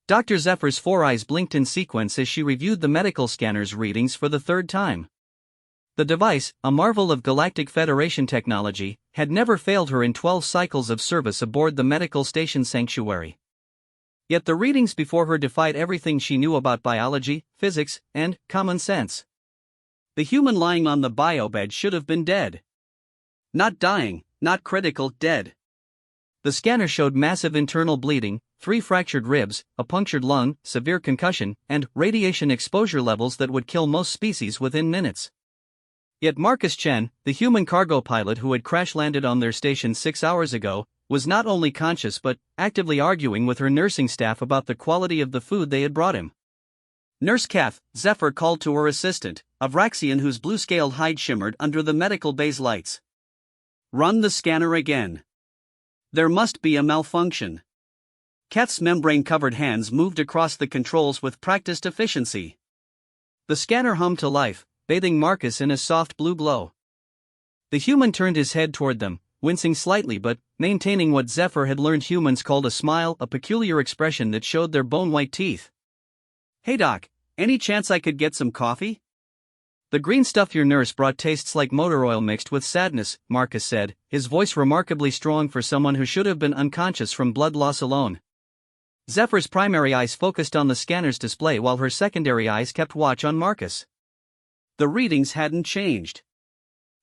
Dr. Zephyr's four eyes blinked in sequence as she reviewed the medical scanner's readings for the third time. The device, a marvel of Galactic Federation technology, had never failed her in 12 cycles of service aboard the medical station sanctuary. Yet the readings before her defied everything she knew about biology, physics, and common sense. The human lying on the biobed should have been dead. Not dying, not critical, dead. The scanner showed massive internal bleeding, 3 fractured ribs, a punctured lung, severe concussion, and radiation exposure levels that would kill most species within minutes. Yet Marcus Chen, the human cargo pilot who had crash-landed on their station 6 hours ago, was not only conscious but actively arguing with her nursing staff about the quality of the food they had brought him. Nurse Kath, Zephyr called to her assistant, a Vraxian whose blue-scaled hide shimmered under the medical bay's lights. Run the scanner again. There must be a malfunction. Kath's membrane-covered hands moved across the controls with practiced efficiency. The scanner hummed to life, bathing Marcus in a soft blue glow. The human turned his head toward them, wincing slightly but maintaining what Zephyr had learned humans called a smile, a peculiar expression that showed their bone-white teeth. "Hey doc, any chance I could get some coffee?" "The green stuff your nurse brought tastes like motor oil mixed with sadness," Marcus said, his voice remarkably strong for someone who should have been unconscious from blood loss alone. Zephyr's primary eyes focused on the scanner's display while her secondary eyes kept watch on Marcus. The readings hadn't changed.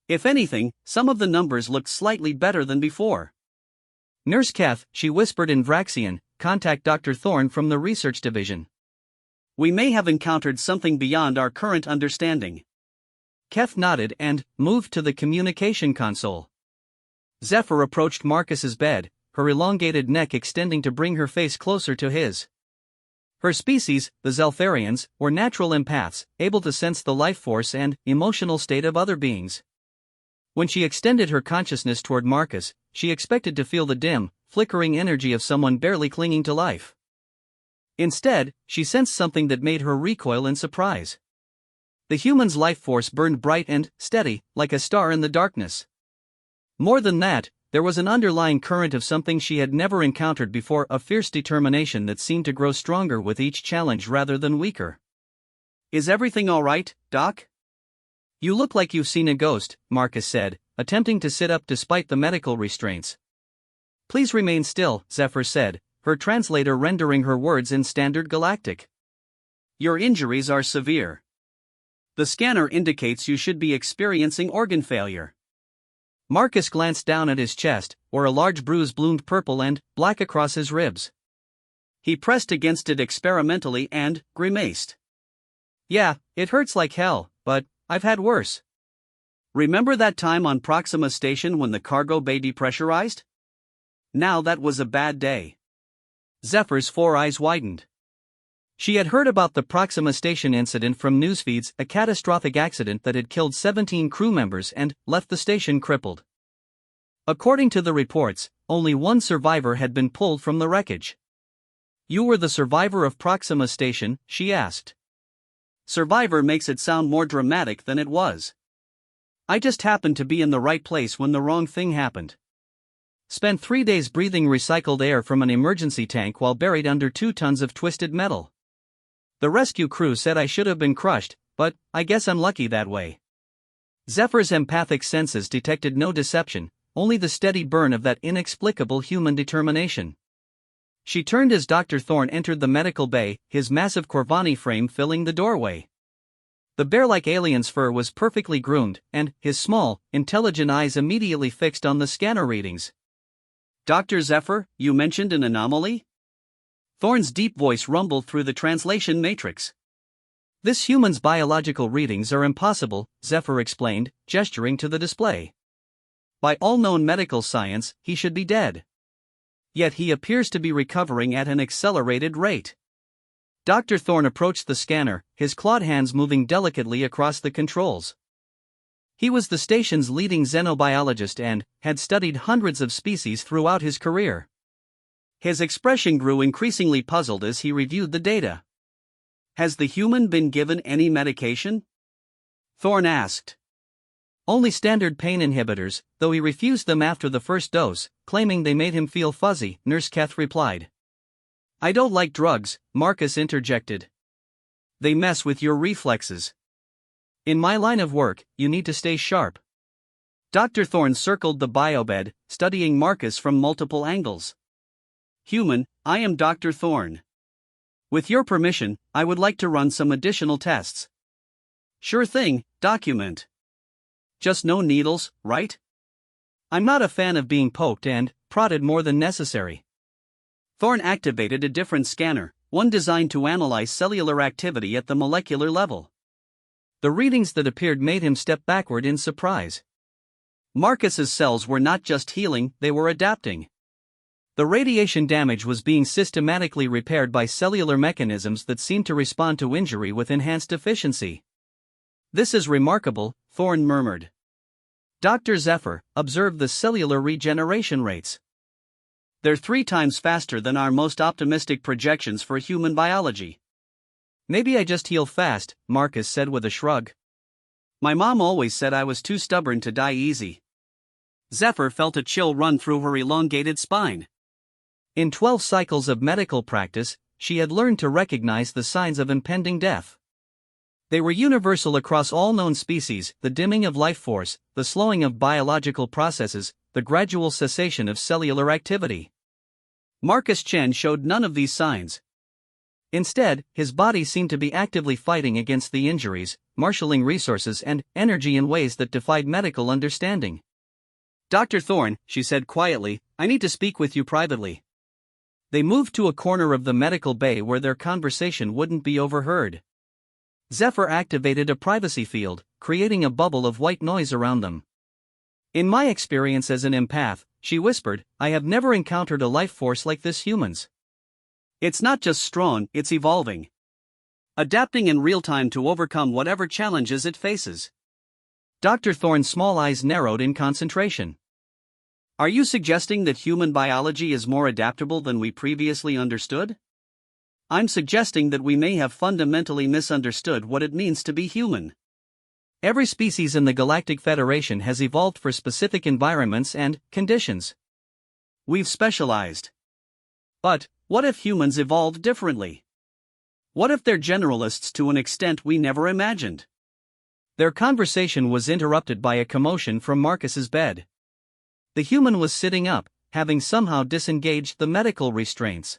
If anything, some of the numbers looked slightly better than before. "Nurse Kath," she whispered in Vraxian, "contact Dr. Thorne from the research division. We may have encountered something beyond our current understanding." Kath nodded and moved to the communication console. Zephyr approached Marcus's bed, her elongated neck extending to bring her face closer to his. Her species, the Zeltharians, were natural empaths, able to sense the life force and emotional state of other beings. When she extended her consciousness toward Marcus, she expected to feel the dim, flickering energy of someone barely clinging to life. Instead, she sensed something that made her recoil in surprise. The human's life force burned bright and steady, like a star in the darkness. More than that, there was an underlying current of something she had never encountered before, a fierce determination that seemed to grow stronger with each challenge rather than weaker. "Is everything all right, Doc?" "You look like you've seen a ghost," Marcus said, attempting to sit up despite the medical restraints. "Please remain still," Zephyr said, her translator rendering her words in Standard Galactic. "Your injuries are severe. The scanner indicates you should be experiencing organ failure." Marcus glanced down at his chest, where a large bruise bloomed purple and black across his ribs. He pressed against it experimentally and grimaced. "Yeah, it hurts like hell, but I've had worse. Remember that time on Proxima Station when the cargo bay depressurized? Now that was a bad day." Zephyr's four eyes widened. She had heard about the Proxima Station incident from newsfeeds, a catastrophic accident that had killed 17 crew members and left the station crippled. According to the reports, only one survivor had been pulled from the wreckage. "You were the survivor of Proxima Station?" she asked. "Survivor makes it sound more dramatic than it was. I just happened to be in the right place when the wrong thing happened. Spent 3 days breathing recycled air from an emergency tank while buried under 2 tons of twisted metal. The rescue crew said I should have been crushed, but I guess I'm lucky that way." Zephyr's empathic senses detected no deception, only the steady burn of that inexplicable human determination. She turned as Dr. Thorne entered the medical bay, his massive Corvani frame filling the doorway. The bear-like alien's fur was perfectly groomed, and his small, intelligent eyes immediately fixed on the scanner readings. "Dr. Zephyr, you mentioned an anomaly?" Thorne's deep voice rumbled through the translation matrix. "This human's biological readings are impossible," Zephyr explained, gesturing to the display. "By all known medical science, he should be dead. Yet he appears to be recovering at an accelerated rate." Dr. Thorne approached the scanner, his clawed hands moving delicately across the controls. He was the station's leading xenobiologist and had studied hundreds of species throughout his career. His expression grew increasingly puzzled as he reviewed the data. "Has the human been given any medication?" Thorne asked. "Only standard pain inhibitors, though he refused them after the first dose, claiming they made him feel fuzzy," Nurse Kath replied. I don't like drugs, Marcus interjected. They mess with your reflexes. In my line of work, you need to stay sharp. Dr. Thorne circled the biobed, studying Marcus from multiple angles. Human, I am Dr. Thorne. With your permission, I would like to run some additional tests. Sure thing, document. Just no needles, right? I'm not a fan of being poked and prodded more than necessary. Thorne activated a different scanner, one designed to analyze cellular activity at the molecular level. The readings that appeared made him step backward in surprise. Marcus's cells were not just healing, they were adapting. The radiation damage was being systematically repaired by cellular mechanisms that seemed to respond to injury with enhanced efficiency. This is remarkable, Thorne murmured. Dr. Zephyr observed the cellular regeneration rates. They're 3 times faster than our most optimistic projections for human biology. Maybe I just heal fast, Marcus said with a shrug. My mom always said I was too stubborn to die easy. Zephyr felt a chill run through her elongated spine. In 12 cycles of medical practice, she had learned to recognize the signs of impending death. They were universal across all known species: the dimming of life force, the slowing of biological processes, the gradual cessation of cellular activity. Marcus Chen showed none of these signs. Instead, his body seemed to be actively fighting against the injuries, marshalling resources and energy in ways that defied medical understanding. Dr. Thorne, she said quietly, I need to speak with you privately. They moved to a corner of the medical bay where their conversation wouldn't be overheard. Zephyr activated a privacy field, creating a bubble of white noise around them. In my experience as an empath, she whispered, I have never encountered a life force like this humans. It's not just strong, it's evolving. Adapting in real time to overcome whatever challenges it faces. Dr. Thorne's small eyes narrowed in concentration. Are you suggesting that human biology is more adaptable than we previously understood? I'm suggesting that we may have fundamentally misunderstood what it means to be human. Every species in the Galactic Federation has evolved for specific environments and conditions. We've specialized. But what if humans evolved differently? What if they're generalists to an extent we never imagined? Their conversation was interrupted by a commotion from Marcus's bed. The human was sitting up, having somehow disengaged the medical restraints.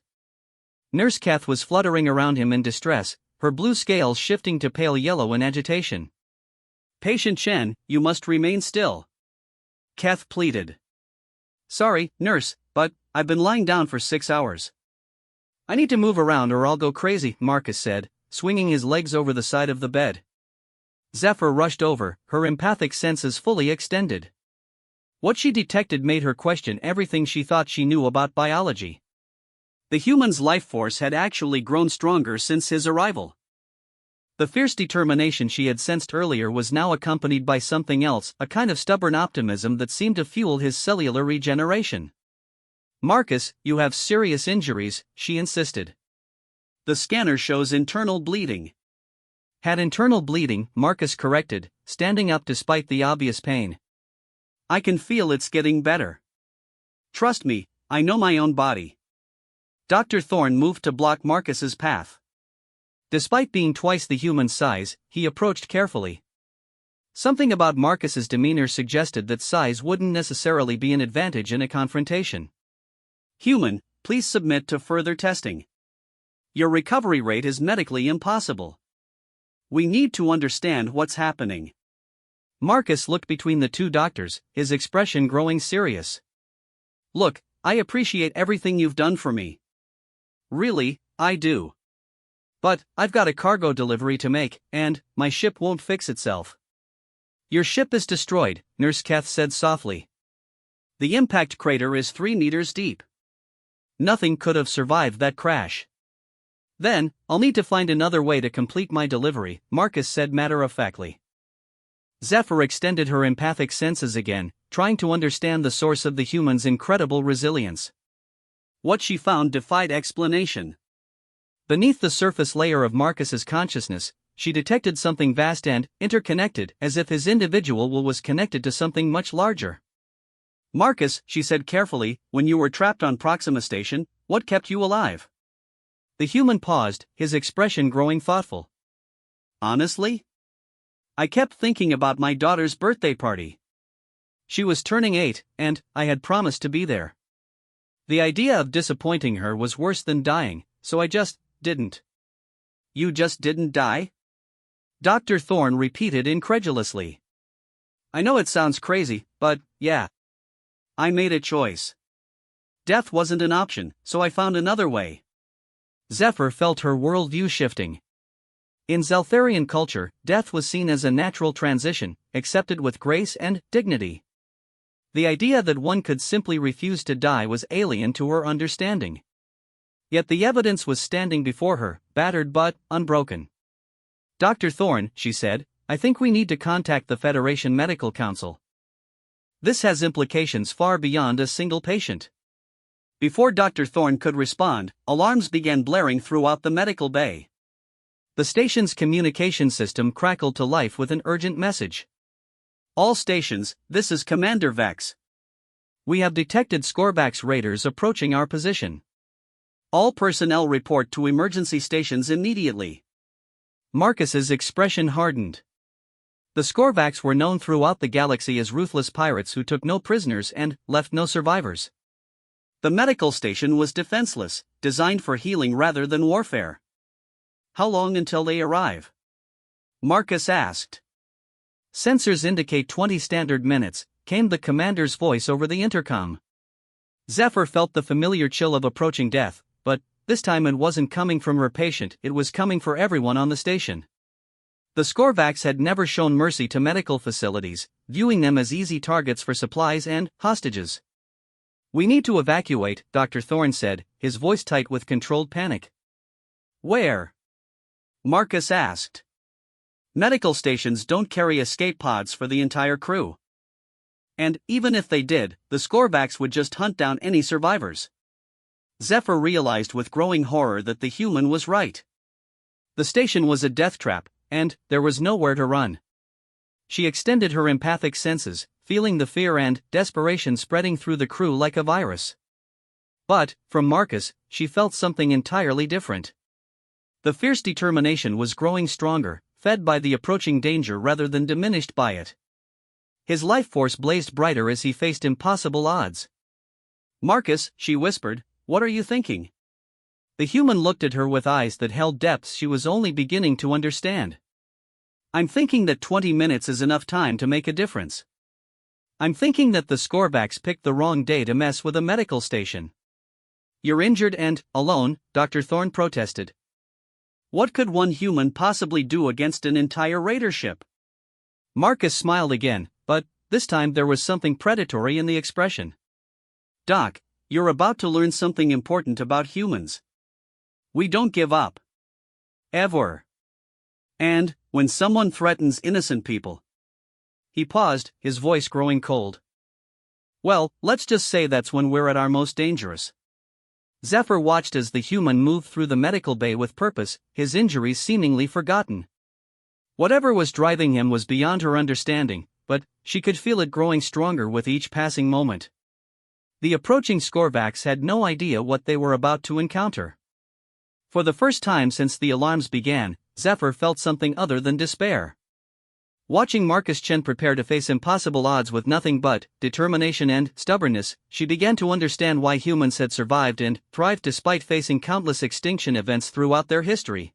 Nurse Kath was fluttering around him in distress, her blue scales shifting to pale yellow in agitation. Patient Chen, you must remain still. Kath pleaded. Sorry, nurse, but I've been lying down for 6 hours. I need to move around or I'll go crazy, Marcus said, swinging his legs over the side of the bed. Zephyr rushed over, her empathic senses fully extended. What she detected made her question everything she thought she knew about biology. The human's life force had actually grown stronger since his arrival. The fierce determination she had sensed earlier was now accompanied by something else, a kind of stubborn optimism that seemed to fuel his cellular regeneration. Marcus, you have serious injuries, she insisted. The scanner shows internal bleeding. Had internal bleeding, Marcus corrected, standing up despite the obvious pain. I can feel it's getting better. Trust me, I know my own body. Dr. Thorne moved to block Marcus's path. Despite being twice the human size, he approached carefully. Something about Marcus's demeanor suggested that size wouldn't necessarily be an advantage in a confrontation. Human, please submit to further testing. Your recovery rate is medically impossible. We need to understand what's happening. Marcus looked between the two doctors, his expression growing serious. Look, I appreciate everything you've done for me. Really, I do. But I've got a cargo delivery to make, and my ship won't fix itself. Your ship is destroyed, Nurse Kath said softly. The impact crater is 3 meters deep. Nothing could have survived that crash. Then, I'll need to find another way to complete my delivery, Marcus said matter-of-factly. Zephyr extended her empathic senses again, trying to understand the source of the human's incredible resilience. What she found defied explanation. Beneath the surface layer of Marcus's consciousness, she detected something vast and interconnected, as if his individual will was connected to something much larger. Marcus, she said carefully, when you were trapped on Proxima Station, what kept you alive? The human paused, his expression growing thoughtful. Honestly? I kept thinking about my daughter's birthday party. She was turning 8, and I had promised to be there. The idea of disappointing her was worse than dying, so I just didn't. You just didn't die? Dr. Thorne repeated incredulously. I know it sounds crazy, but, yeah. I made a choice. Death wasn't an option, so I found another way. Zephyr felt her worldview shifting. In Zeltharian culture, death was seen as a natural transition, accepted with grace and dignity. The idea that one could simply refuse to die was alien to her understanding. Yet the evidence was standing before her, battered but unbroken. Dr. Thorne, she said, I think we need to contact the Federation Medical Council. This has implications far beyond a single patient. Before Dr. Thorne could respond, alarms began blaring throughout the medical bay. The station's communication system crackled to life with an urgent message. All stations, this is Commander Vex. We have detected Scorback's raiders approaching our position. All personnel report to emergency stations immediately. Marcus's expression hardened. The Scorvaks were known throughout the galaxy as ruthless pirates who took no prisoners and left no survivors. The medical station was defenseless, designed for healing rather than warfare. How long until they arrive? Marcus asked. Sensors indicate 20 standard minutes, came the commander's voice over the intercom. Zephyr felt the familiar chill of approaching death, but this time it wasn't coming from her patient, it was coming for everyone on the station. The Scorvaks had never shown mercy to medical facilities, viewing them as easy targets for supplies and hostages. We need to evacuate, Dr. Thorne said, his voice tight with controlled panic. Where? Marcus asked. Medical stations don't carry escape pods for the entire crew. And, even if they did, the Scorvaks would just hunt down any survivors. Zephyr realized with growing horror that the human was right. The station was a death trap, and there was nowhere to run. She extended her empathic senses, feeling the fear and desperation spreading through the crew like a virus. But, from Marcus, she felt something entirely different. The fierce determination was growing stronger, fed by the approaching danger rather than diminished by it. His life force blazed brighter as he faced impossible odds. Marcus, she whispered, what are you thinking? The human looked at her with eyes that held depths she was only beginning to understand. I'm thinking that 20 minutes is enough time to make a difference. I'm thinking that the Scorvaks picked the wrong day to mess with a medical station. You're injured and alone, Dr. Thorne protested. What could one human possibly do against an entire raider ship? Marcus smiled again, but this time there was something predatory in the expression. Doc, you're about to learn something important about humans. We don't give up. Ever. And, when someone threatens innocent people. He paused, his voice growing cold. Well, let's just say that's when we're at our most dangerous. Zephyr watched as the human moved through the medical bay with purpose, his injuries seemingly forgotten. Whatever was driving him was beyond her understanding, but she could feel it growing stronger with each passing moment. The approaching Scorvaks had no idea what they were about to encounter. For the first time since the alarms began, Zephyr felt something other than despair. Watching Marcus Chen prepare to face impossible odds with nothing but determination and stubbornness, she began to understand why humans had survived and thrived despite facing countless extinction events throughout their history.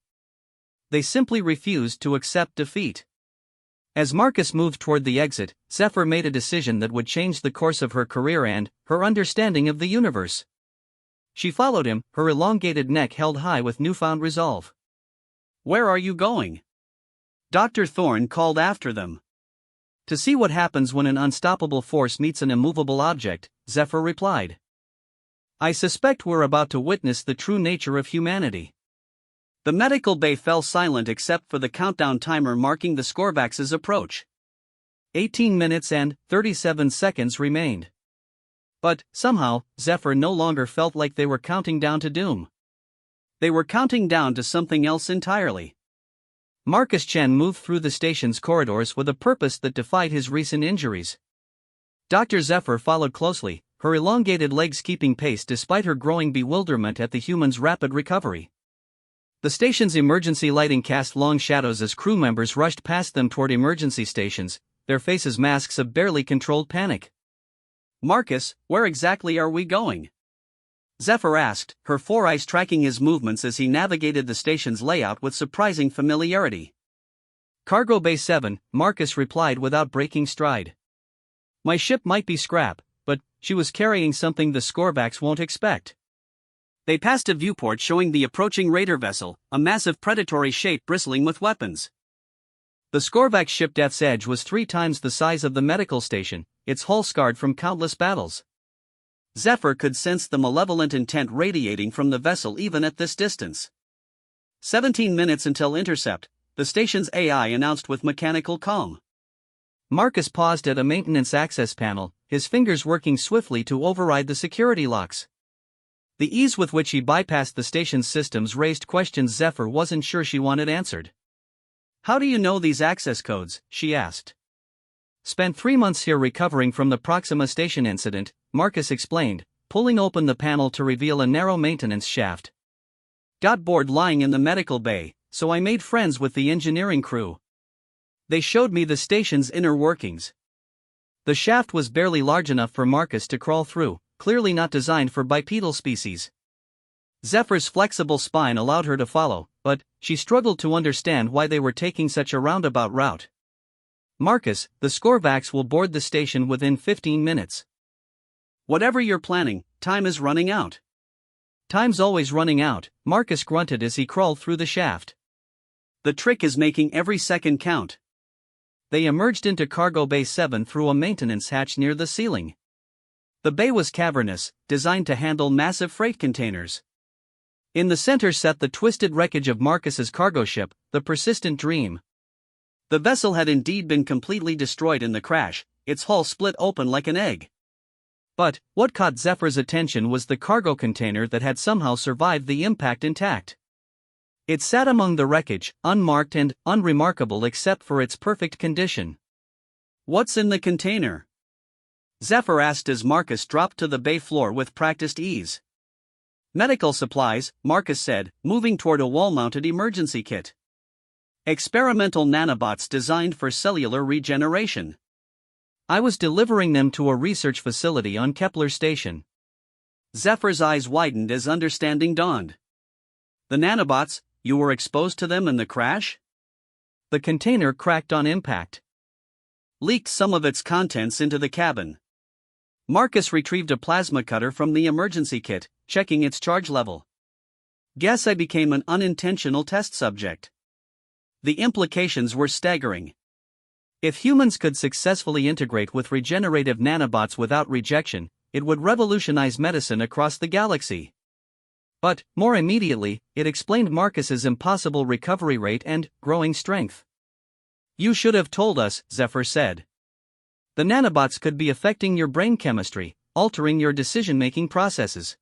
They simply refused to accept defeat. As Marcus moved toward the exit, Zephyr made a decision that would change the course of her career and her understanding of the universe. She followed him, her elongated neck held high with newfound resolve. Where are you going? Dr. Thorne called after them. To see what happens when an unstoppable force meets an immovable object, Zephyr replied. I suspect we're about to witness the true nature of humanity. The medical bay fell silent except for the countdown timer marking the Scorvaks' approach. 18 minutes and 37 seconds remained. But, somehow, Zephyr no longer felt like they were counting down to doom. They were counting down to something else entirely. Marcus Chen moved through the station's corridors with a purpose that defied his recent injuries. Dr. Zephyr followed closely, her elongated legs keeping pace despite her growing bewilderment at the human's rapid recovery. The station's emergency lighting cast long shadows as crew members rushed past them toward emergency stations, their faces masks of barely controlled panic. Marcus, where exactly are we going? Zephyr asked, her four eyes tracking his movements as he navigated the station's layout with surprising familiarity. Cargo Bay 7, Marcus replied without breaking stride. My ship might be scrap, but she was carrying something the Scorvax won't expect. They passed a viewport showing the approaching raider vessel, a massive predatory shape bristling with weapons. The Scorvax ship Death's Edge was 3 times the size of the medical station, its hull scarred from countless battles. Zephyr could sense the malevolent intent radiating from the vessel even at this distance. 17 minutes until intercept, the station's AI announced with mechanical calm. Marcus paused at a maintenance access panel, his fingers working swiftly to override the security locks. The ease with which he bypassed the station's systems raised questions Zephyr wasn't sure she wanted answered. How do you know these access codes? She asked. Spent 3 months here recovering from the Proxima Station incident, Marcus explained, pulling open the panel to reveal a narrow maintenance shaft. Got bored lying in the medical bay, so I made friends with the engineering crew. They showed me the station's inner workings. The shaft was barely large enough for Marcus to crawl through, clearly not designed for bipedal species. Zephyr's flexible spine allowed her to follow, but she struggled to understand why they were taking such a roundabout route. Marcus, the Scorvax will board the station within 15 minutes. Whatever you're planning, time is running out. Time's always running out, Marcus grunted as he crawled through the shaft. The trick is making every second count. They emerged into Cargo Bay 7 through a maintenance hatch near the ceiling. The bay was cavernous, designed to handle massive freight containers. In the center sat the twisted wreckage of Marcus's cargo ship, the Persistent Dream. The vessel had indeed been completely destroyed in the crash, its hull split open like an egg. But what caught Zephyr's attention was the cargo container that had somehow survived the impact intact. It sat among the wreckage, unmarked and unremarkable except for its perfect condition. What's in the container? Zephyr asked as Marcus dropped to the bay floor with practiced ease. Medical supplies, Marcus said, moving toward a wall-mounted emergency kit. Experimental nanobots designed for cellular regeneration. I was delivering them to a research facility on Kepler Station. Zephyr's eyes widened as understanding dawned. The nanobots, you were exposed to them in the crash? The container cracked on impact. Leaked some of its contents into the cabin. Marcus retrieved a plasma cutter from the emergency kit, checking its charge level. Guess I became an unintentional test subject. The implications were staggering. If humans could successfully integrate with regenerative nanobots without rejection, it would revolutionize medicine across the galaxy. But, more immediately, it explained Marcus's impossible recovery rate and growing strength. You should have told us, Zephyr said. The nanobots could be affecting your brain chemistry, altering your decision-making processes.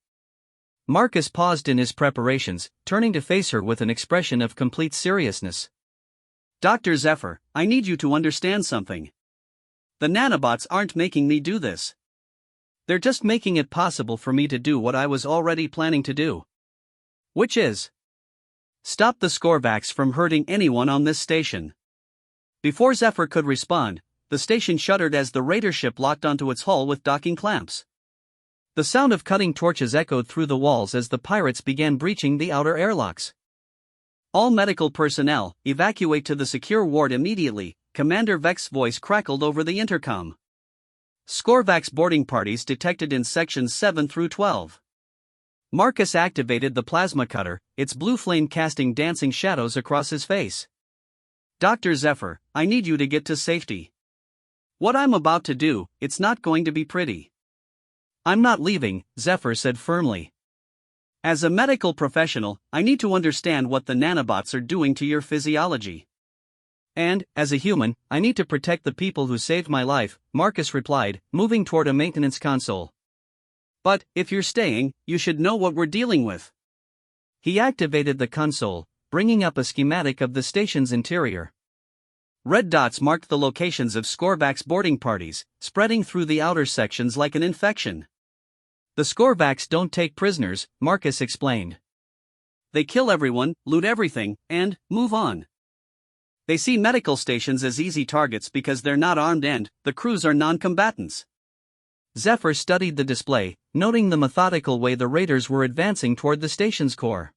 Marcus paused in his preparations, turning to face her with an expression of complete seriousness. Dr. Zephyr, I need you to understand something. The nanobots aren't making me do this. They're just making it possible for me to do what I was already planning to do. Which is? Stop the Scorvax from hurting anyone on this station. Before Zephyr could respond, the station shuddered as the raider ship locked onto its hull with docking clamps. The sound of cutting torches echoed through the walls as the pirates began breaching the outer airlocks. All medical personnel, evacuate to the secure ward immediately, Commander Vex's voice crackled over the intercom. Scorvax boarding parties detected in sections 7 through 12. Marcus activated the plasma cutter, its blue flame casting dancing shadows across his face. Dr. Zephyr, I need you to get to safety. What I'm about to do, it's not going to be pretty. I'm not leaving, Zephyr said firmly. As a medical professional, I need to understand what the nanobots are doing to your physiology. And, as a human, I need to protect the people who saved my life, Marcus replied, moving toward a maintenance console. But, if you're staying, you should know what we're dealing with. He activated the console, bringing up a schematic of the station's interior. Red dots marked the locations of Scorvax boarding parties, spreading through the outer sections like an infection. The Scorvax don't take prisoners, Marcus explained. They kill everyone, loot everything, and move on. They see medical stations as easy targets because they're not armed and the crews are non-combatants. Zephyr studied the display, noting the methodical way the raiders were advancing toward the station's core.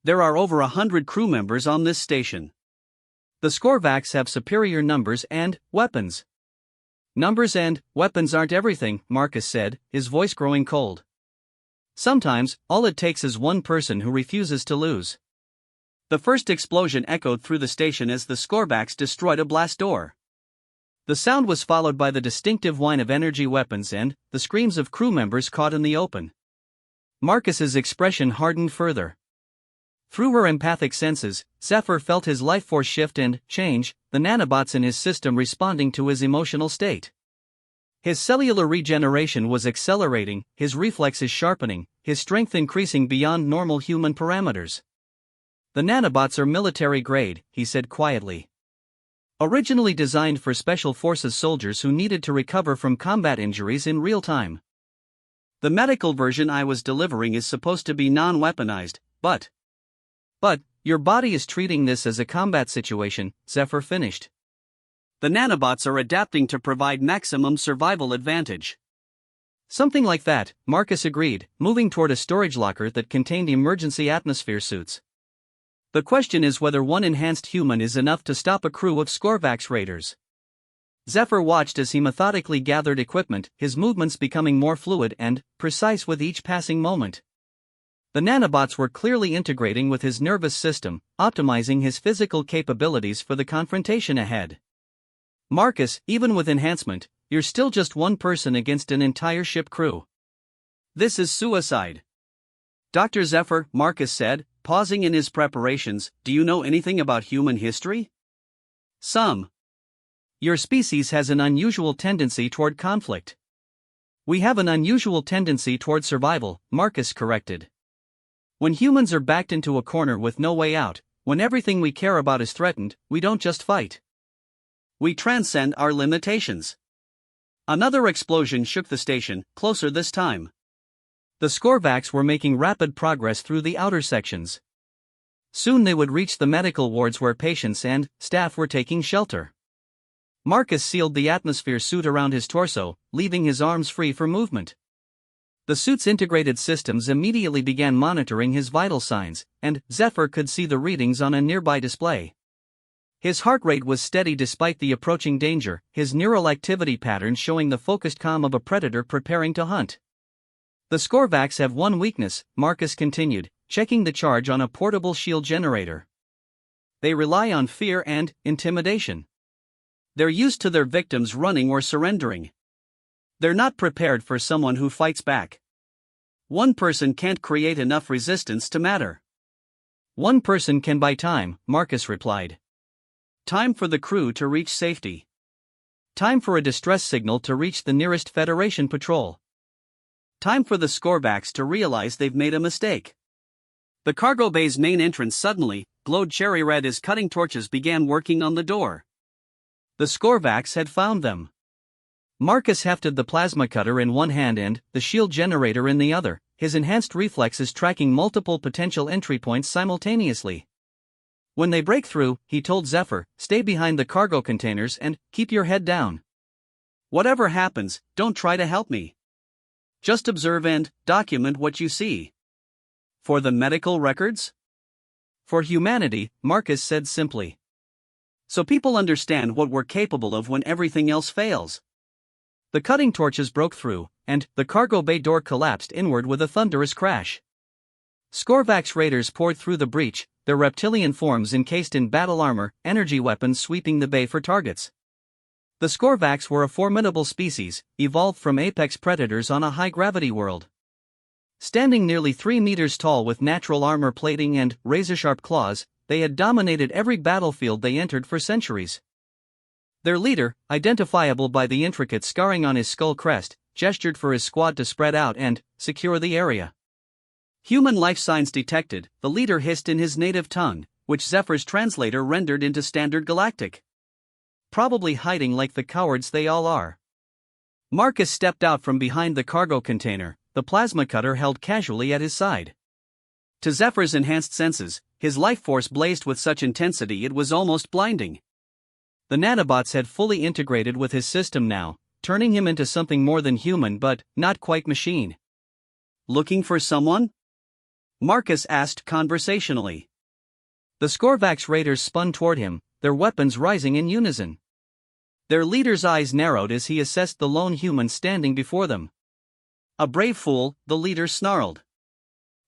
There are over 100 crew members on this station. The Skorvax have superior numbers and weapons. Numbers and weapons aren't everything, Marcus said, his voice growing cold. Sometimes, all it takes is one person who refuses to lose. The first explosion echoed through the station as the Skorvax destroyed a blast door. The sound was followed by the distinctive whine of energy weapons and the screams of crew members caught in the open. Marcus's expression hardened further. Through her empathic senses, Zephyr felt his life force shift and change, the nanobots in his system responding to his emotional state. His cellular regeneration was accelerating, his reflexes sharpening, his strength increasing beyond normal human parameters. "The nanobots are military grade," he said quietly. "Originally designed for special forces soldiers who needed to recover from combat injuries in real time. The medical version I was delivering is supposed to be non-weaponized, but your body is treating this as a combat situation," Zephyr finished. "The nanobots are adapting to provide maximum survival advantage." "Something like that," Marcus agreed, moving toward a storage locker that contained emergency atmosphere suits. "The question is whether one enhanced human is enough to stop a crew of Skorvax raiders." Zephyr watched as he methodically gathered equipment, his movements becoming more fluid and precise with each passing moment. The nanobots were clearly integrating with his nervous system, optimizing his physical capabilities for the confrontation ahead. "Marcus, even with enhancement, you're still just one person against an entire ship crew. This is suicide." "Dr. Zephyr," Marcus said, pausing in his preparations, "do you know anything about human history?" "Some. Your species has an unusual tendency toward conflict." "We have an unusual tendency toward survival," Marcus corrected. "When humans are backed into a corner with no way out, when everything we care about is threatened, we don't just fight. We transcend our limitations." Another explosion shook the station, closer this time. The Skorvax were making rapid progress through the outer sections. Soon they would reach the medical wards where patients and staff were taking shelter. Marcus sealed the atmosphere suit around his torso, leaving his arms free for movement. The suit's integrated systems immediately began monitoring his vital signs, and Zephyr could see the readings on a nearby display. His heart rate was steady despite the approaching danger, his neural activity patterns showing the focused calm of a predator preparing to hunt. "The Skorvax have one weakness," Marcus continued, checking the charge on a portable shield generator. "They rely on fear and intimidation. They're used to their victims running or surrendering. They're not prepared for someone who fights back. One person can't create enough resistance to matter." "One person can buy time," Marcus replied. "Time for the crew to reach safety. Time for a distress signal to reach the nearest Federation patrol. Time for the Skorvax to realize they've made a mistake." The cargo bay's main entrance suddenly glowed cherry red as cutting torches began working on the door. The Skorvax had found them. Marcus hefted the plasma cutter in one hand and the shield generator in the other, his enhanced reflexes tracking multiple potential entry points simultaneously. "When they break through," he told Zephyr, "stay behind the cargo containers and keep your head down. Whatever happens, don't try to help me. Just observe and document what you see." "For the medical records?" "For humanity," Marcus said simply. "So people understand what we're capable of when everything else fails." The cutting torches broke through, and the cargo bay door collapsed inward with a thunderous crash. Skorvax raiders poured through the breach, their reptilian forms encased in battle armor, energy weapons sweeping the bay for targets. The Skorvax were a formidable species, evolved from apex predators on a high-gravity world. Standing nearly 3 meters tall with natural armor plating and razor-sharp claws, they had dominated every battlefield they entered for centuries. Their leader, identifiable by the intricate scarring on his skull crest, gestured for his squad to spread out and secure the area. "Human life signs detected," the leader hissed in his native tongue, which Zephyr's translator rendered into standard galactic. "Probably hiding like the cowards they all are." Marcus stepped out from behind the cargo container, the plasma cutter held casually at his side. To Zephyr's enhanced senses, his life force blazed with such intensity it was almost blinding. The nanobots had fully integrated with his system now, turning him into something more than human but not quite machine. Looking for someone? Marcus asked conversationally. The Skorvax raiders spun toward him, their weapons rising in unison. Their leader's eyes narrowed as he assessed the lone human standing before them. A brave fool, the leader snarled.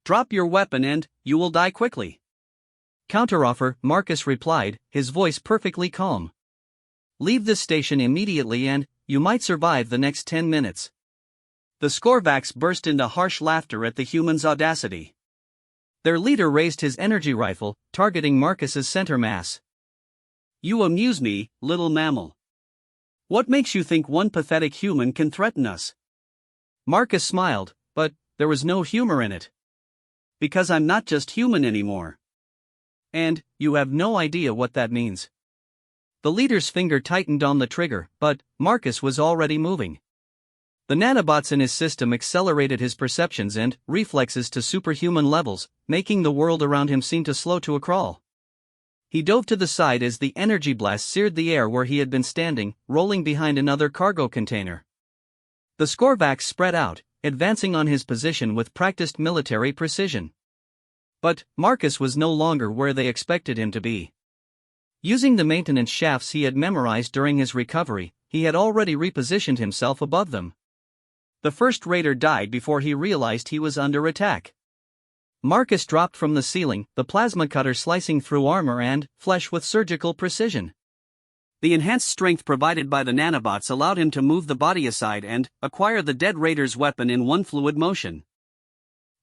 Drop your weapon and you will die quickly. Counteroffer, Marcus replied, his voice perfectly calm. Leave this station immediately and you might survive the next 10 minutes. The Skorvax burst into harsh laughter at the human's audacity. Their leader raised his energy rifle, targeting Marcus's center mass. You amuse me, little mammal. What makes you think one pathetic human can threaten us? Marcus smiled, but there was no humor in it. Because I'm not just human anymore. And you have no idea what that means. The leader's finger tightened on the trigger, but Marcus was already moving. The nanobots in his system accelerated his perceptions and reflexes to superhuman levels, making the world around him seem to slow to a crawl. He dove to the side as the energy blast seared the air where he had been standing, rolling behind another cargo container. The Skorvax spread out, advancing on his position with practiced military precision. But Marcus was no longer where they expected him to be. Using the maintenance shafts he had memorized during his recovery, he had already repositioned himself above them. The first raider died before he realized he was under attack. Marcus dropped from the ceiling, the plasma cutter slicing through armor and flesh with surgical precision. The enhanced strength provided by the nanobots allowed him to move the body aside and acquire the dead raider's weapon in one fluid motion.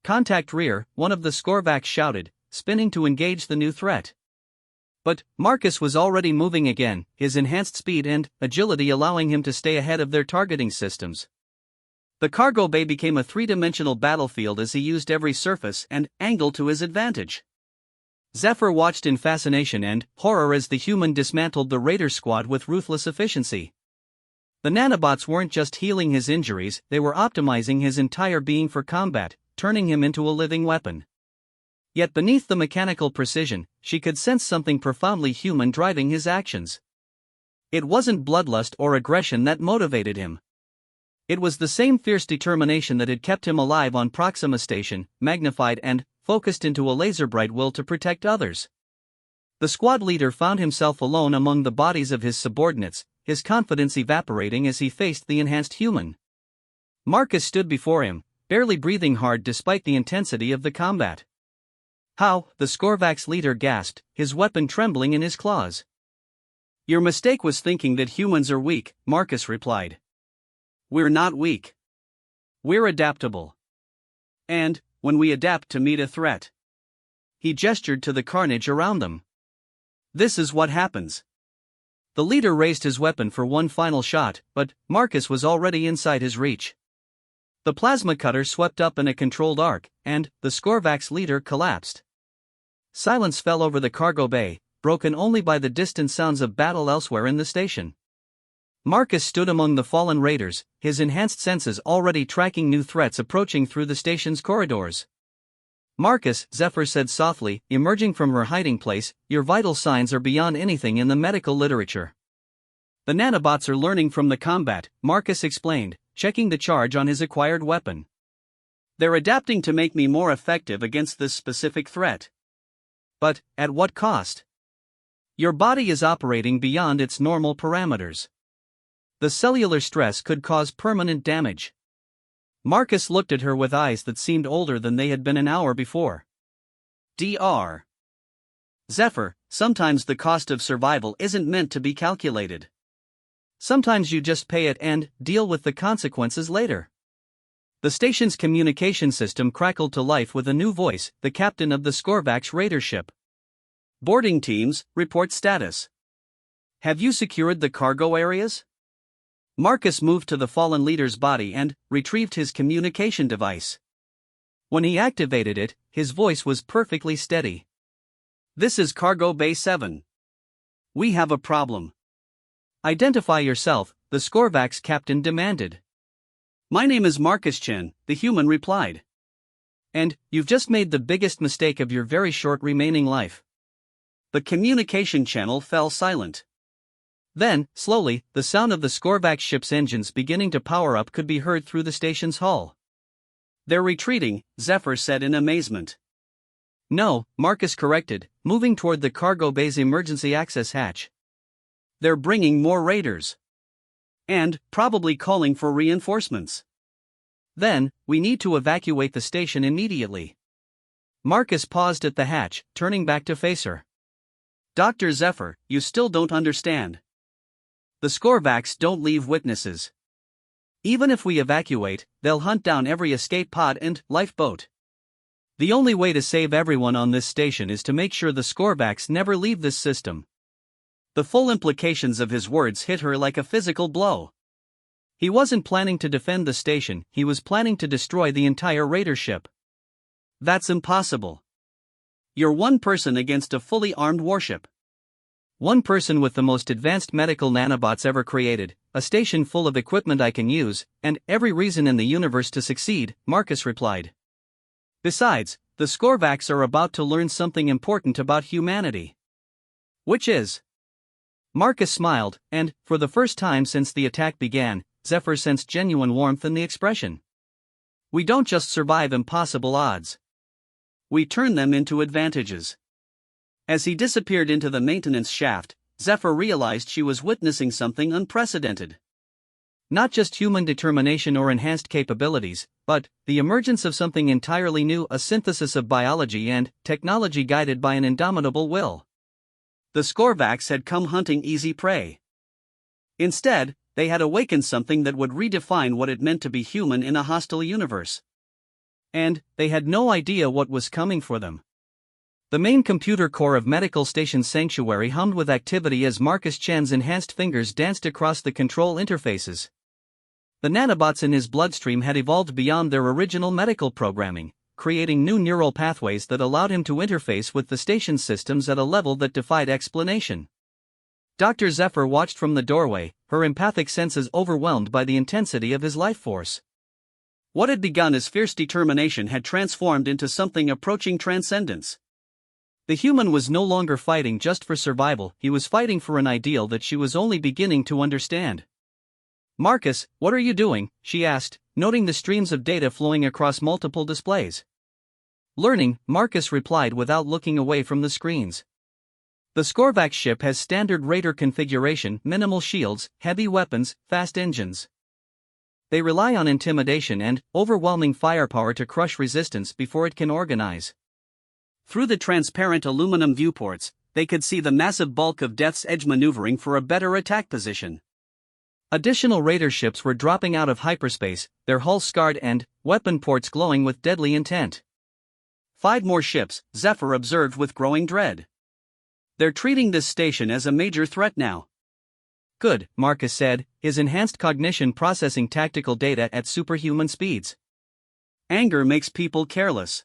Contact rear, one of the Skorvax shouted, spinning to engage the new threat. But Marcus was already moving again, his enhanced speed and agility allowing him to stay ahead of their targeting systems. The cargo bay became a three-dimensional battlefield as he used every surface and angle to his advantage. Zephyr watched in fascination and horror as the human dismantled the raider squad with ruthless efficiency. The nanobots weren't just healing his injuries, they were optimizing his entire being for combat, turning him into a living weapon. Yet beneath the mechanical precision, she could sense something profoundly human driving his actions. It wasn't bloodlust or aggression that motivated him. It was the same fierce determination that had kept him alive on Proxima Station, magnified and focused into a laser-bright will to protect others. The squad leader found himself alone among the bodies of his subordinates, his confidence evaporating as he faced the enhanced human. Marcus stood before him, barely breathing hard despite the intensity of the combat. How? The Skorvax leader gasped, his weapon trembling in his claws. Your mistake was thinking that humans are weak, Marcus replied. We're not weak. We're adaptable. And, when we adapt to meet a threat. He gestured to the carnage around them. This is what happens. The leader raised his weapon for one final shot, but Marcus was already inside his reach. The plasma cutter swept up in a controlled arc, and the Skorvax leader collapsed. Silence fell over the cargo bay, broken only by the distant sounds of battle elsewhere in the station. Marcus stood among the fallen raiders, his enhanced senses already tracking new threats approaching through the station's corridors. Marcus, Zephyr said softly, emerging from her hiding place, your vital signs are beyond anything in the medical literature. The nanobots are learning from the combat, Marcus explained, checking the charge on his acquired weapon. They're adapting to make me more effective against this specific threat. But, at what cost? Your body is operating beyond its normal parameters. The cellular stress could cause permanent damage. Marcus looked at her with eyes that seemed older than they had been an hour before. Dr. Zephyr, sometimes the cost of survival isn't meant to be calculated. Sometimes you just pay it and deal with the consequences later. The station's communication system crackled to life with a new voice, the captain of the Skorvax raider ship. Boarding teams, report status. Have you secured the cargo areas? Marcus moved to the fallen leader's body and retrieved his communication device. When he activated it, his voice was perfectly steady. This is Cargo Bay 7. We have a problem. Identify yourself, the Skorvax captain demanded. My name is Marcus Chen, the human replied. And you've just made the biggest mistake of your very short remaining life. The communication channel fell silent. Then, slowly, the sound of the Skorvax ship's engines beginning to power up could be heard through the station's hull. They're retreating, Zephyr said in amazement. No, Marcus corrected, moving toward the cargo bay's emergency access hatch. They're bringing more raiders. And, probably calling for reinforcements. Then, we need to evacuate the station immediately. Marcus paused at the hatch, turning back to face her. Dr. Zephyr, you still don't understand. The Skorvax don't leave witnesses. Even if we evacuate, they'll hunt down every escape pod and lifeboat. The only way to save everyone on this station is to make sure the Skorvax never leave this system. The full implications of his words hit her like a physical blow. He wasn't planning to defend the station, he was planning to destroy the entire raider ship. That's impossible. You're one person against a fully armed warship. One person with the most advanced medical nanobots ever created, a station full of equipment I can use, and every reason in the universe to succeed, Marcus replied. Besides, the Skorvax are about to learn something important about humanity. Which is? Marcus smiled, and, for the first time since the attack began, Zephyr sensed genuine warmth in the expression. We don't just survive impossible odds. We turn them into advantages. As he disappeared into the maintenance shaft, Zephyr realized she was witnessing something unprecedented. Not just human determination or enhanced capabilities, but the emergence of something entirely new, a synthesis of biology and technology guided by an indomitable will. The Skorvax had come hunting easy prey. Instead, they had awakened something that would redefine what it meant to be human in a hostile universe. And they had no idea what was coming for them. The main computer core of Medical Station Sanctuary hummed with activity as Marcus Chen's enhanced fingers danced across the control interfaces. The nanobots in his bloodstream had evolved beyond their original medical programming, creating new neural pathways that allowed him to interface with the station's systems at a level that defied explanation. Dr. Zephyr watched from the doorway, her empathic senses overwhelmed by the intensity of his life force. What had begun as fierce determination had transformed into something approaching transcendence. The human was no longer fighting just for survival, he was fighting for an ideal that she was only beginning to understand. Marcus, what are you doing? She asked, noting the streams of data flowing across multiple displays. Learning, Marcus replied without looking away from the screens. The Skorvax ship has standard raider configuration, minimal shields, heavy weapons, fast engines. They rely on intimidation and overwhelming firepower to crush resistance before it can organize. Through the transparent aluminum viewports, they could see the massive bulk of Death's Edge maneuvering for a better attack position. Additional raider ships were dropping out of hyperspace, their hulls scarred and weapon ports glowing with deadly intent. 5 more ships, Zephyr observed with growing dread. They're treating this station as a major threat now. Good, Marcus said, his enhanced cognition processing tactical data at superhuman speeds. Anger makes people careless.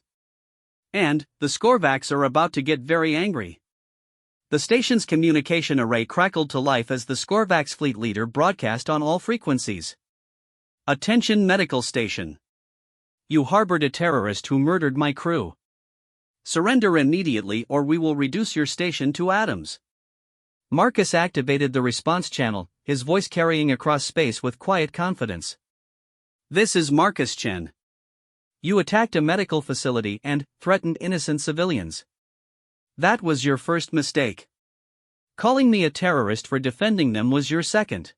And, the Skorvax are about to get very angry. The station's communication array crackled to life as the Skorvax fleet leader broadcast on all frequencies. Attention medical station. You harbored a terrorist who murdered my crew. Surrender immediately or we will reduce your station to atoms. Marcus activated the response channel, his voice carrying across space with quiet confidence. This is Marcus Chen. You attacked a medical facility and threatened innocent civilians. That was your first mistake. Calling me a terrorist for defending them was your second.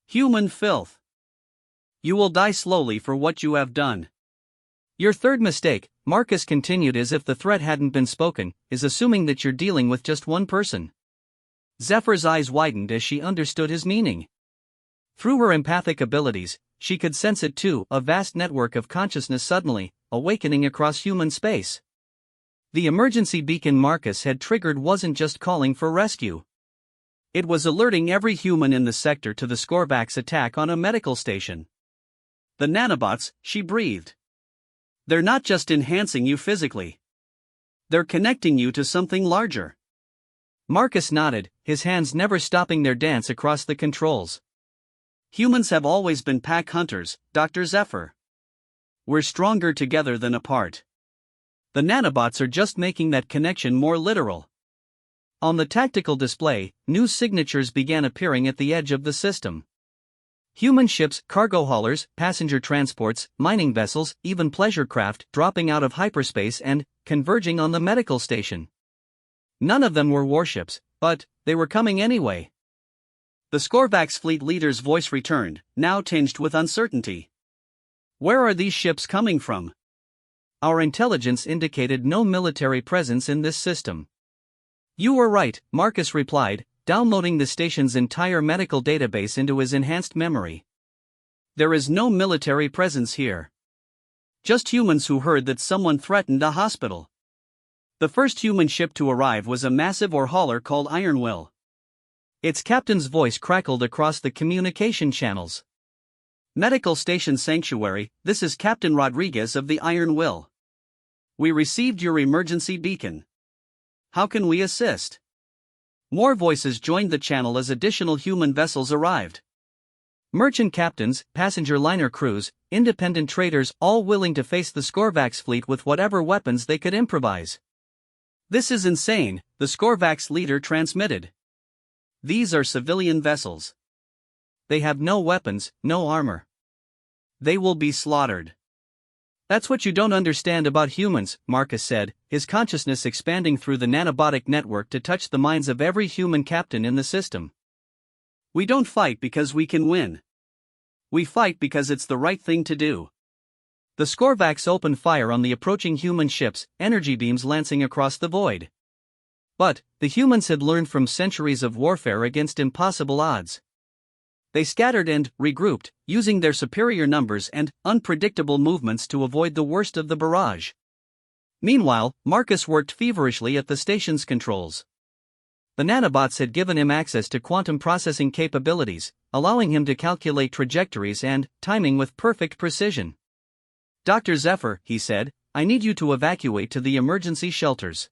Human filth. You will die slowly for what you have done. Your third mistake, Marcus continued as if the threat hadn't been spoken, is assuming that you're dealing with just one person. Zephyr's eyes widened as she understood his meaning. Through her empathic abilities, she could sense it too, a vast network of consciousness suddenly awakening across human space. The emergency beacon Marcus had triggered wasn't just calling for rescue. It was alerting every human in the sector to the Skorvax attack on a medical station. The nanobots, she breathed. They're not just enhancing you physically. They're connecting you to something larger. Marcus nodded, his hands never stopping their dance across the controls. Humans have always been pack hunters, Dr. Zephyr. We're stronger together than apart. The nanobots are just making that connection more literal. On the tactical display, new signatures began appearing at the edge of the system. Human ships, cargo haulers, passenger transports, mining vessels, even pleasure craft dropping out of hyperspace and converging on the medical station. None of them were warships, but they were coming anyway. The Skorvax fleet leader's voice returned, now tinged with uncertainty. Where are these ships coming from? Our intelligence indicated no military presence in this system. You were right, Marcus replied, downloading the station's entire medical database into his enhanced memory. There is no military presence here. Just humans who heard that someone threatened a hospital. The first human ship to arrive was a massive ore hauler called Ironwill. Its captain's voice crackled across the communication channels. Medical Station Sanctuary, this is Captain Rodriguez of the Ironwill. We received your emergency beacon. How can we assist? More voices joined the channel as additional human vessels arrived. Merchant captains, passenger liner crews, independent traders, all willing to face the Skorvax fleet with whatever weapons they could improvise. This is insane, the Skorvax leader transmitted. These are civilian vessels. They have no weapons, no armor. They will be slaughtered. That's what you don't understand about humans, Marcus said, his consciousness expanding through the nanobotic network to touch the minds of every human captain in the system. We don't fight because we can win. We fight because it's the right thing to do. The Skorvax opened fire on the approaching human ships, energy beams lancing across the void. But the humans had learned from centuries of warfare against impossible odds. They scattered and regrouped, using their superior numbers and unpredictable movements to avoid the worst of the barrage. Meanwhile, Marcus worked feverishly at the station's controls. The nanobots had given him access to quantum processing capabilities, allowing him to calculate trajectories and timing with perfect precision. Dr. Zephyr, he said, I need you to evacuate to the emergency shelters.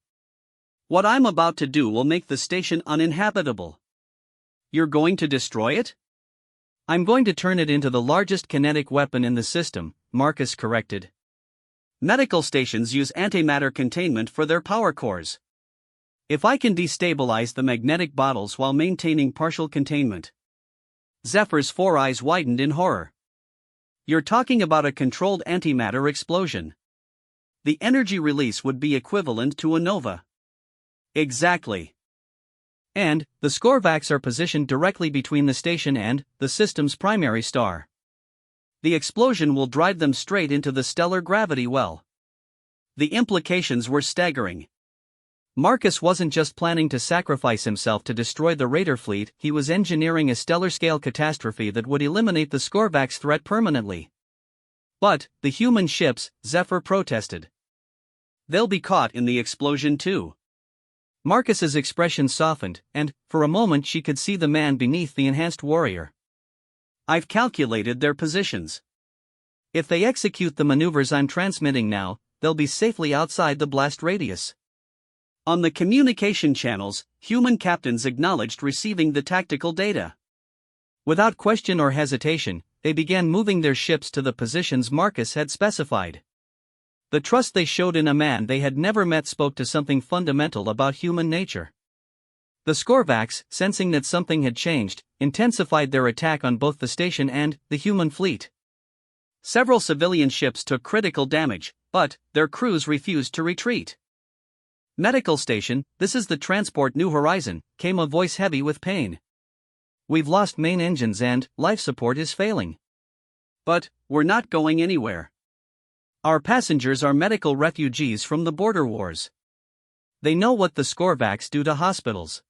What I'm about to do will make the station uninhabitable. You're going to destroy it? I'm going to turn it into the largest kinetic weapon in the system, Marcus corrected. Medical stations use antimatter containment for their power cores. If I can destabilize the magnetic bottles while maintaining partial containment. Zephyr's four eyes widened in horror. You're talking about a controlled antimatter explosion. The energy release would be equivalent to a nova. Exactly. And the Skorvax are positioned directly between the station and the system's primary star. The explosion will drive them straight into the stellar gravity well. The implications were staggering. Marcus wasn't just planning to sacrifice himself to destroy the Raider fleet, he was engineering a stellar-scale catastrophe that would eliminate the Skorvax threat permanently. But the human ships, Zephyr protested. They'll be caught in the explosion too. Marcus's expression softened, and, for a moment she could see the man beneath the enhanced warrior. I've calculated their positions. If they execute the maneuvers I'm transmitting now, they'll be safely outside the blast radius. On the communication channels, human captains acknowledged receiving the tactical data. Without question or hesitation, they began moving their ships to the positions Marcus had specified. The trust they showed in a man they had never met spoke to something fundamental about human nature. The Skorvax, sensing that something had changed, intensified their attack on both the station and the human fleet. Several civilian ships took critical damage, but their crews refused to retreat. Medical station, this is the transport New Horizon, came a voice heavy with pain. We've lost main engines and life support is failing. But we're not going anywhere. Our passengers are medical refugees from the border wars. They know what the Skorvax do to hospitals.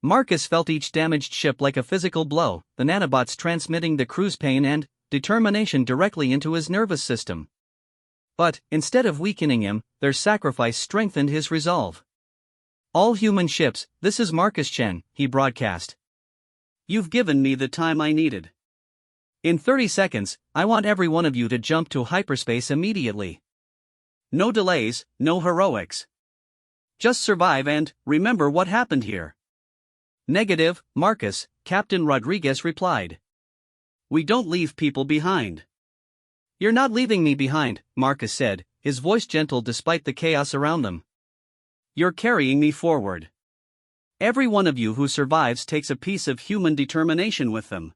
Marcus felt each damaged ship like a physical blow, the nanobots transmitting the crew's pain and determination directly into his nervous system. But, instead of weakening him, their sacrifice strengthened his resolve. All human ships, this is Marcus Chen, he broadcast. You've given me the time I needed. In 30 seconds, I want every one of you to jump to hyperspace immediately. No delays, no heroics. Just survive and remember what happened here. Negative, Marcus, Captain Rodriguez replied. We don't leave people behind. "You're not leaving me behind," Marcus said, his voice gentle despite the chaos around them. "You're carrying me forward. Every one of you who survives takes a piece of human determination with them.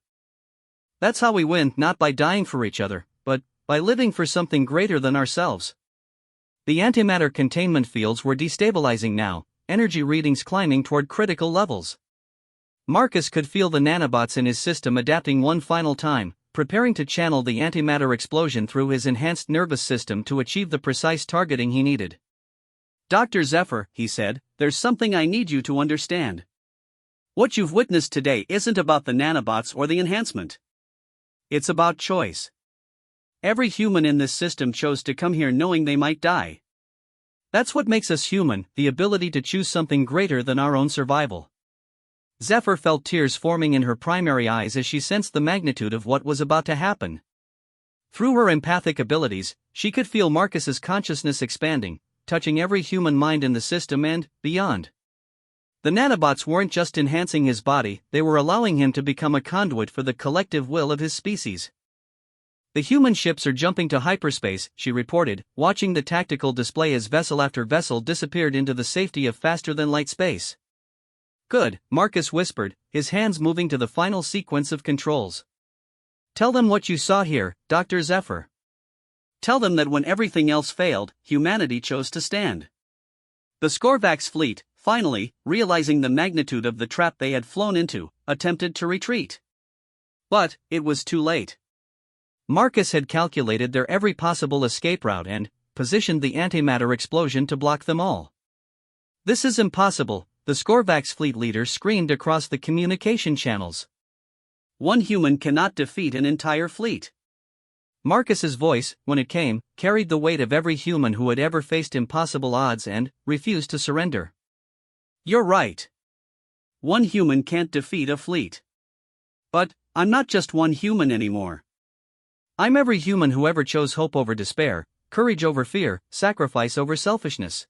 That's how we win, not by dying for each other, but by living for something greater than ourselves." The antimatter containment fields were destabilizing now, energy readings climbing toward critical levels. Marcus could feel the nanobots in his system adapting one final time, preparing to channel the antimatter explosion through his enhanced nervous system to achieve the precise targeting he needed. "Dr. Zephyr," he said, "there's something I need you to understand. What you've witnessed today isn't about the nanobots or the enhancement. It's about choice. Every human in this system chose to come here knowing they might die. That's what makes us human, the ability to choose something greater than our own survival." Zephyr felt tears forming in her primary eyes as she sensed the magnitude of what was about to happen. Through her empathic abilities, she could feel Marcus's consciousness expanding, touching every human mind in the system and beyond. The nanobots weren't just enhancing his body, they were allowing him to become a conduit for the collective will of his species. "The human ships are jumping to hyperspace," she reported, watching the tactical display as vessel after vessel disappeared into the safety of faster-than-light space. "Good," Marcus whispered, his hands moving to the final sequence of controls. "Tell them what you saw here, Dr. Zephyr. Tell them that when everything else failed, humanity chose to stand." The Skorvax fleet, finally, realizing the magnitude of the trap they had flown into, attempted to retreat. But it was too late. Marcus had calculated their every possible escape route and positioned the antimatter explosion to block them all. "This is impossible," the Skorvax fleet leader screamed across the communication channels. "One human cannot defeat an entire fleet." Marcus's voice, when it came, carried the weight of every human who had ever faced impossible odds and refused to surrender. "You're right. One human can't defeat a fleet. But I'm not just one human anymore. I'm every human who ever chose hope over despair, courage over fear, sacrifice over selfishness."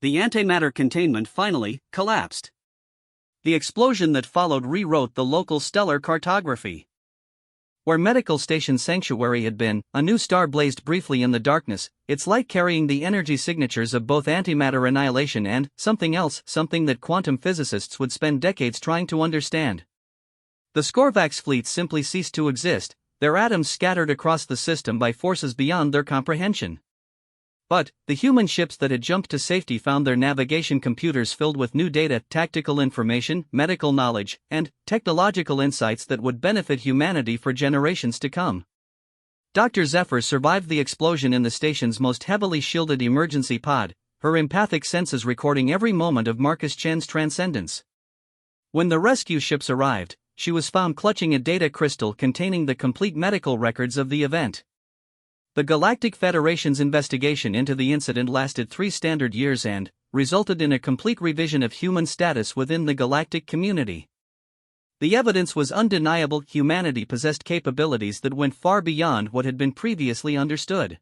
The antimatter containment finally collapsed. The explosion that followed rewrote the local stellar cartography. Where Medical Station Sanctuary had been, a new star blazed briefly in the darkness, its light carrying the energy signatures of both antimatter annihilation and something else, something that quantum physicists would spend decades trying to understand. The Skorvax fleet simply ceased to exist, their atoms scattered across the system by forces beyond their comprehension. But the human ships that had jumped to safety found their navigation computers filled with new data, tactical information, medical knowledge, and technological insights that would benefit humanity for generations to come. Dr. Zephyr survived the explosion in the station's most heavily shielded emergency pod, her empathic senses recording every moment of Marcus Chen's transcendence. When the rescue ships arrived, she was found clutching a data crystal containing the complete medical records of the event. The Galactic Federation's investigation into the incident lasted 3 standard years and resulted in a complete revision of human status within the galactic community. The evidence was undeniable: humanity possessed capabilities that went far beyond what had been previously understood.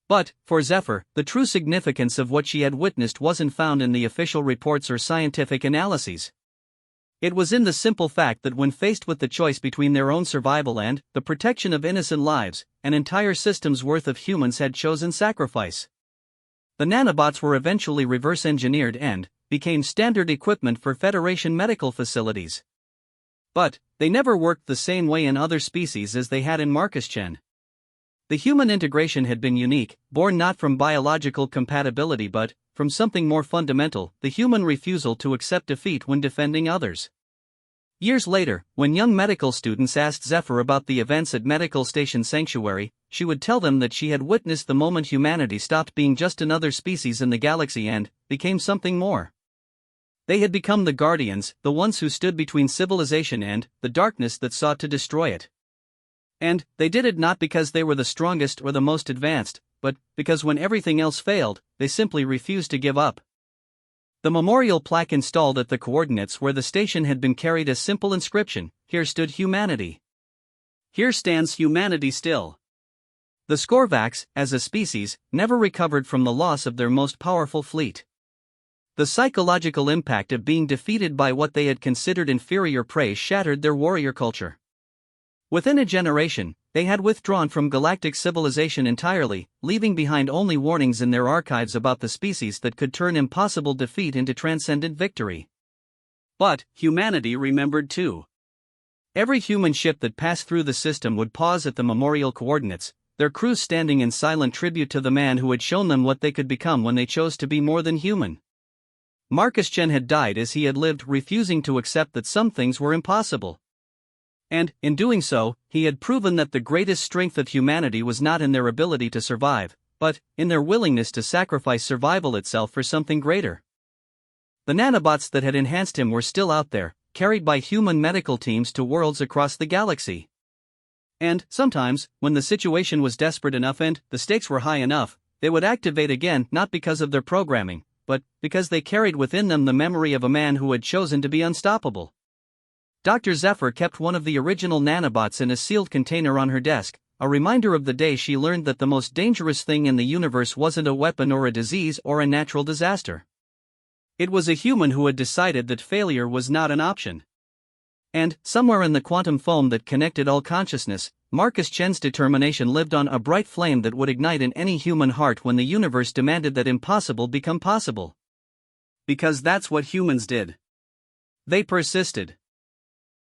But, for Zephyr, the true significance of what she had witnessed wasn't found in the official reports or scientific analyses. It was in the simple fact that when faced with the choice between their own survival and the protection of innocent lives, an entire system's worth of humans had chosen sacrifice. The nanobots were eventually reverse-engineered and became standard equipment for Federation medical facilities. But they never worked the same way in other species as they had in Marcus Chen. The human integration had been unique, born not from biological compatibility but from something more fundamental: the human refusal to accept defeat when defending others. Years later, when young medical students asked Zephyr about the events at Medical Station Sanctuary, she would tell them that she had witnessed the moment humanity stopped being just another species in the galaxy and became something more. They had become the guardians, the ones who stood between civilization and the darkness that sought to destroy it. And they did it not because they were the strongest or the most advanced, but because when everything else failed, they simply refused to give up. The memorial plaque installed at the coordinates where the station had been carried a simple inscription: "Here stood humanity. Here stands humanity still." The Skorvax, as a species, never recovered from the loss of their most powerful fleet. The psychological impact of being defeated by what they had considered inferior prey shattered their warrior culture. Within a generation, they had withdrawn from galactic civilization entirely, leaving behind only warnings in their archives about the species that could turn impossible defeat into transcendent victory. But humanity remembered too. Every human ship that passed through the system would pause at the memorial coordinates, their crews standing in silent tribute to the man who had shown them what they could become when they chose to be more than human. Marcus Chen had died as he had lived, refusing to accept that some things were impossible. And, in doing so, he had proven that the greatest strength of humanity was not in their ability to survive, but in their willingness to sacrifice survival itself for something greater. The nanobots that had enhanced him were still out there, carried by human medical teams to worlds across the galaxy. And, sometimes, when the situation was desperate enough and the stakes were high enough, they would activate again, not because of their programming, but because they carried within them the memory of a man who had chosen to be unstoppable. Dr. Zephyr kept one of the original nanobots in a sealed container on her desk, a reminder of the day she learned that the most dangerous thing in the universe wasn't a weapon or a disease or a natural disaster. It was a human who had decided that failure was not an option. And, somewhere in the quantum foam that connected all consciousness, Marcus Chen's determination lived on, a bright flame that would ignite in any human heart when the universe demanded that impossible become possible. Because that's what humans did. They persisted.